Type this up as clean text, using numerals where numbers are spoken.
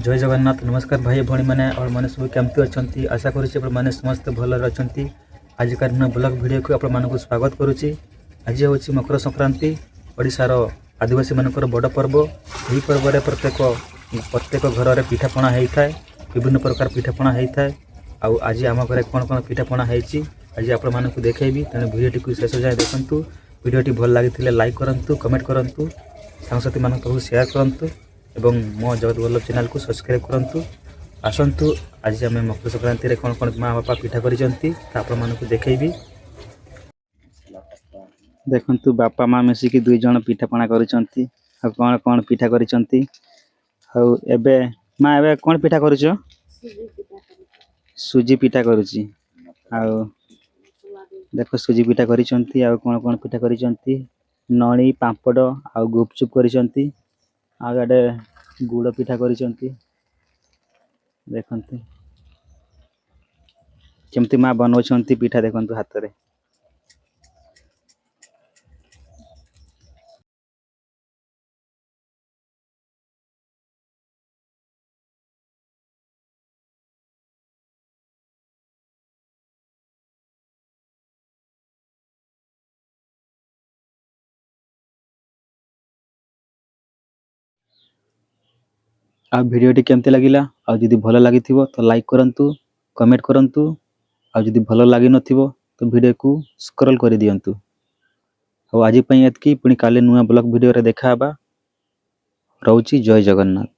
जय जगन्नाथ। नमस्कार भाई भौणी मैंने और मैंने सब केमती अच्छा आशा करुँचे समस्त भलर अच्छा। आजिकार ब्लॉग वीडियो को आप स्वागत करुच्ची। आज हूँ मकर संक्रांति, ओडिशार आदिवासी मानकर बड़ पर्व। यही पर्व में प्रत्येक घर में पिठापणा होता है, विभिन्न प्रकार पिठापणा होता है। आज आम घर कौन कौन पिठापणा होती आज आपको देखी। तेणु वीडियो शेष जाए देखूँ। वीडियो भल लगी लाइक करूँ, कमेंट करूँ, सांगसाथी मान शेयर करूँ एवं मो जगत वल्लभ चैनल को सब्सक्राइब करूँ। आसतु आज आम मकर संक्रांति में कौन कौन माँ बापा पिठा कर देखी। देखु बापा माँ मिसिकी दुई जन पिठापणा कर कौन कौन पिठा कर माँ एबे कौन पिठा कर सुजी पिठा करुच्ची। देख सुजी पिठा कर कौन कौन पिठा कर नड़ी पापड़ आ गुपचुप कर आगे गुड़ पिठा कर देखते केमती माँ बनाऊँ पिठा देखु हाथ में। आ वीडियोटी केमती लगिला आ जदि भल लगी तो लाइक करंतु, कमेंट करंतु। आ जदि भल लगी नथिबो तो वीडियो को स्क्रॉल कर दियंतु। आज एतकी पुणी काले नुआ ब्लॉग वीडियो रे देखा बा। रहउची जय जगन्नाथ।